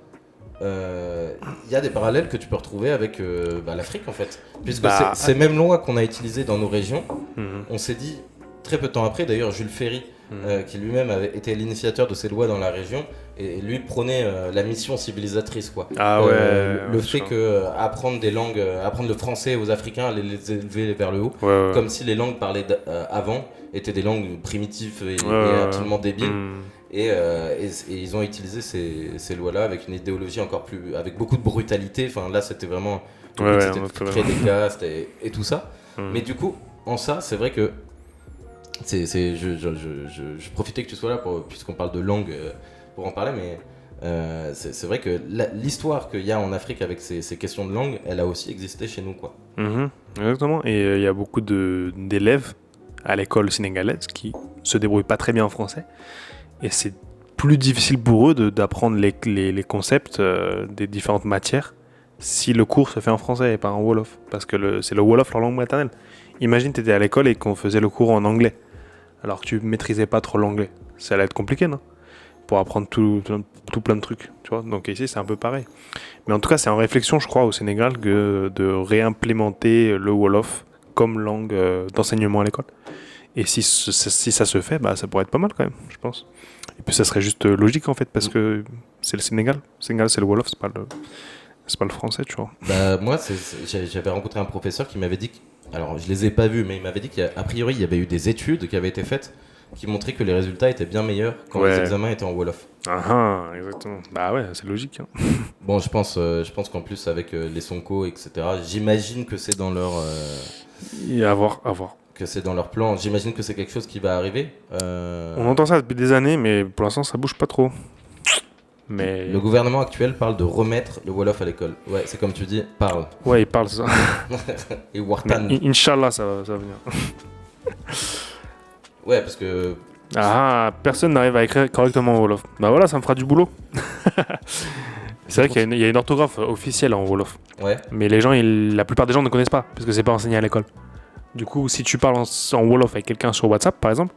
il y a des parallèles que tu peux retrouver avec l'Afrique, en fait. Puisque ces mêmes lois qu'on a utilisées dans nos régions, on s'est dit, très peu de temps après, d'ailleurs, Jules Ferry, qui lui-même avait été l'initiateur de ces lois dans la région, et lui prônait la mission civilisatrice, quoi. Le fait que apprendre des langues, apprendre le français aux Africains, les élever vers le haut, comme si les langues parlées avant étaient des langues primitives et absolument débiles. Et ils ont utilisé ces lois-là avec une idéologie encore plus, avec beaucoup de brutalité. Enfin là, c'était vraiment très des castes et tout ça. Mais du coup, en ça, c'est vrai que je profitais que tu sois là puisqu'on parle de langue pour en parler, mais c'est vrai que l'histoire qu'il y a en Afrique avec ces questions de langue, elle a aussi existé chez nous, quoi. Exactement. Et il y a beaucoup d'élèves à l'école sénégalaise qui se débrouillent pas très bien en français. Et c'est plus difficile pour eux d'apprendre les concepts des différentes matières si le cours se fait en français et pas en wolof. Parce que c'est le wolof leur langue maternelle. Imagine tu étais à l'école et qu'on faisait le cours en anglais. Alors que tu maîtrisais pas trop l'anglais. Ça allait être compliqué, non ? Pour apprendre tout plein de trucs. Tu vois ? Donc ici, c'est un peu pareil. Mais en tout cas, c'est en réflexion, je crois, au Sénégal de réimplémenter le wolof comme langue d'enseignement à l'école. Et si ça se fait, ça pourrait être pas mal quand même, je pense. Et puis ça serait juste logique en fait, parce que c'est le Sénégal. Le Sénégal, c'est le Wolof, c'est pas le français, tu vois. Moi, j'avais rencontré un professeur qui m'avait dit, alors je les ai pas vus, mais il m'avait dit qu'a priori il y avait eu des études qui avaient été faites qui montraient que les résultats étaient bien meilleurs quand les examens étaient en Wolof. Exactement. Bah ouais, c'est logique. Hein. Bon, je pense qu'en plus avec les Sonko, etc., j'imagine que c'est dans leur... À voir. Que c'est dans leur plan. J'imagine que c'est quelque chose qui va arriver. On entend ça depuis des années, mais pour l'instant, ça bouge pas trop. Mais... Le gouvernement actuel parle de remettre le Wolof à l'école. Ouais, c'est comme tu dis, parle. Ouais, il parle ça. Et Wartan. Inch'Allah, ça va venir. Ouais, parce que... personne n'arrive à écrire correctement en Wolof. Bah voilà, ça me fera du boulot. C'est vrai qu'il y a une orthographe officielle en Wolof. Ouais. Mais la plupart des gens ne connaissent pas, parce que c'est pas enseigné à l'école. Du coup, si tu parles en Wolof avec quelqu'un sur WhatsApp, par exemple,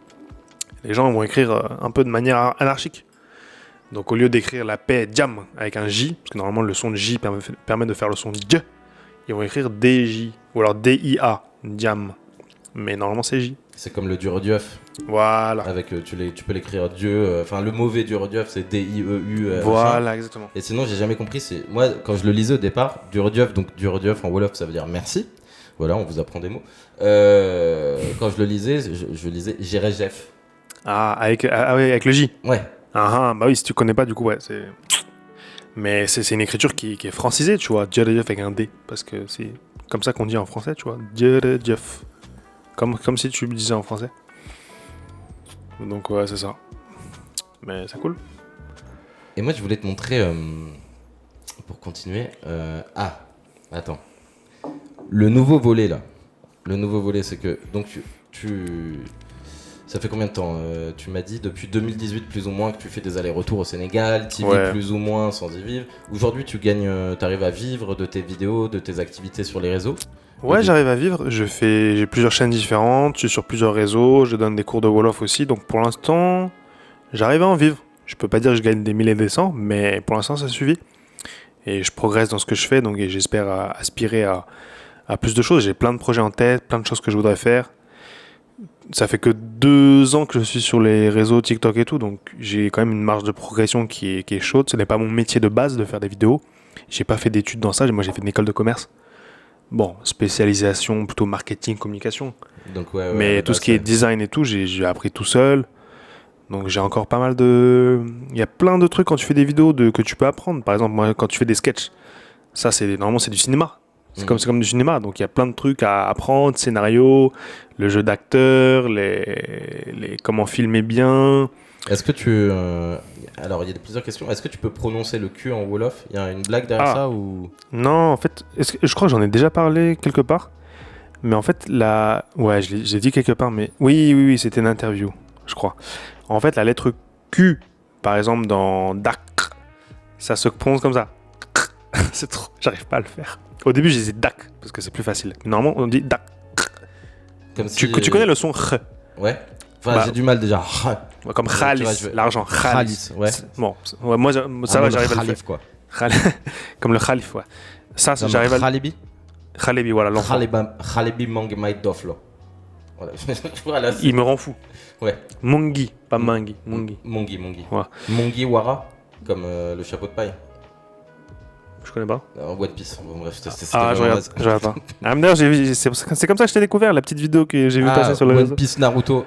les gens vont écrire un peu de manière anarchique. Donc, au lieu d'écrire la paix Djam avec un J, parce que normalement le son de J permet de faire le son Dj, ils vont écrire DJ, ou alors DIA, Djam. Mais normalement, c'est J. C'est comme le Duredieu. Voilà. Avec, tu peux l'écrire Dieu, enfin le mauvais Duredieu, c'est D-I-E-U. Voilà, exactement. Et sinon, j'ai jamais compris, moi, quand je le lisais au départ, Duredieu, donc Duredieu en Wolof, ça veut dire merci. Voilà, on vous apprend des mots. Quand je le lisais, je lisais Jérejef. Avec le J. Ouais. Bah oui, si tu connais pas, du coup, ouais, c'est... Mais c'est une écriture qui est francisée, tu vois, Jérejef avec un D, parce que c'est comme ça qu'on dit en français, tu vois, Jérejef. Comme si tu le disais en français. Donc ouais, c'est ça. Mais c'est cool. Et moi, je voulais te montrer, pour continuer, attends. Le nouveau volet, là. Le nouveau volet, c'est que, donc, Ça fait combien de temps tu m'as dit depuis 2018 plus ou moins que tu fais des allers-retours au Sénégal, tu vis Ouais. plus ou moins sans y vivre. Aujourd'hui, tu arrives à vivre de tes vidéos, de tes activités sur les réseaux. Ouais, Ok. j'arrive à vivre. J'ai plusieurs chaînes différentes, je suis sur plusieurs réseaux, je donne des cours de Wolof aussi. Donc pour l'instant, j'arrive à en vivre. Je peux pas dire que je gagne des milliers et des cents, mais pour l'instant, ça suffit. Et je progresse dans ce que je fais, donc et j'espère aspirer à plus de choses. J'ai plein de projets en tête, plein de choses que je voudrais faire. Ça fait que 2 ans que je suis sur les réseaux TikTok et tout, donc j'ai quand même une marge de progression qui est chaude. Ce n'est pas mon métier de base de faire des vidéos. J'ai pas fait d'études dans ça, moi j'ai fait une école de commerce. Bon, spécialisation plutôt marketing, communication. Donc ouais, Mais tout ce qui est design et tout, j'ai appris tout seul. Donc j'ai encore pas mal de... Il y a plein de trucs quand tu fais des vidéos que tu peux apprendre. Par exemple, moi, quand tu fais des sketchs, ça, normalement, c'est du cinéma. C'est comme du cinéma. Donc il y a plein de trucs à apprendre, scénario, le jeu d'acteur, comment filmer bien. Est-ce que tu... Alors, il y a plusieurs questions. Est-ce que tu peux prononcer le Q en Wolof? Il y a une blague derrière Ah. ça ou... Non, en fait, je crois que j'en ai déjà parlé quelque part. Mais en fait, ouais, j'ai dit quelque part, mais oui, c'était une interview, je crois. En fait, la lettre Q, par exemple, dans Dak, ça se prononce comme ça. C'est trop, j'arrive pas à le faire. Au début, j'ai dit Dak, parce que c'est plus facile. Mais normalement, on dit Dak. Comme si... Tu connais le son R, Ouais. Enfin, Bah, j'ai du mal déjà. comme tu vois, Khalis, je vais- l'argent, Khalis. Ouais. Bon, ouais, moi, ça va, j'arrive à le faire. Khalif, quoi. Comme le Khalif, ouais. Ça, Comme j'arrive à le... Khalibi. Khalibi, voilà, l'enfant. Khalibi Mang Mai Doflo. Voilà. Voilà. Il me rend fou. Ouais. Mungi, pas Mangi, Mungi. Mongi. Ouais. Mongi Wara, comme le chapeau de paille. Je connais pas. One Piece. Bon, bref, c'était Ah, je vraiment regarde pas. Ah, mais d'ailleurs, c'est comme ça que je t'ai découvert, la petite vidéo que j'ai vu passer sur le One réseau. Piece Naruto.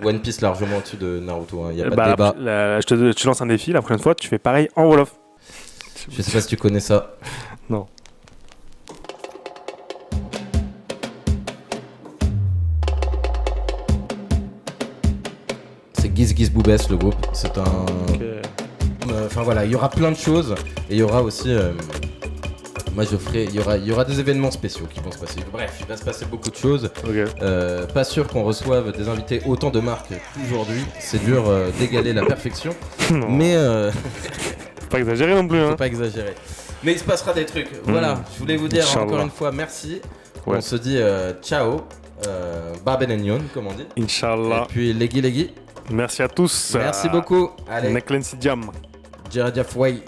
One Piece largement au-dessus de Naruto, il n'y a pas Bah, de débat. je te lance un défi, la prochaine fois, tu fais pareil en Wolof. Je sais pas si tu connais ça. Non. C'est Giz Giz Boubès, le groupe. C'est un... Enfin voilà, il y aura plein de choses. Et il y aura aussi... Moi je ferai... Il y aura des événements spéciaux qui vont se passer. Bref, il va se passer beaucoup de choses. Ok. Pas sûr qu'on reçoive des invités autant de marques qu'aujourd'hui. C'est dur d'égaler la perfection. Non. Mais... Faut pas exagérer non plus. Faut Hein. pas exagérer. Mais il se passera des trucs. Voilà, je voulais vous dire Inch'Allah. encore une fois merci. Ouais. On se dit ciao. Baben Enyon, comme on dit. Inch'Allah. Et puis Legui Legui. Merci à tous. Merci beaucoup. Allez, Neklen Sidiam. Djeradja Fouay.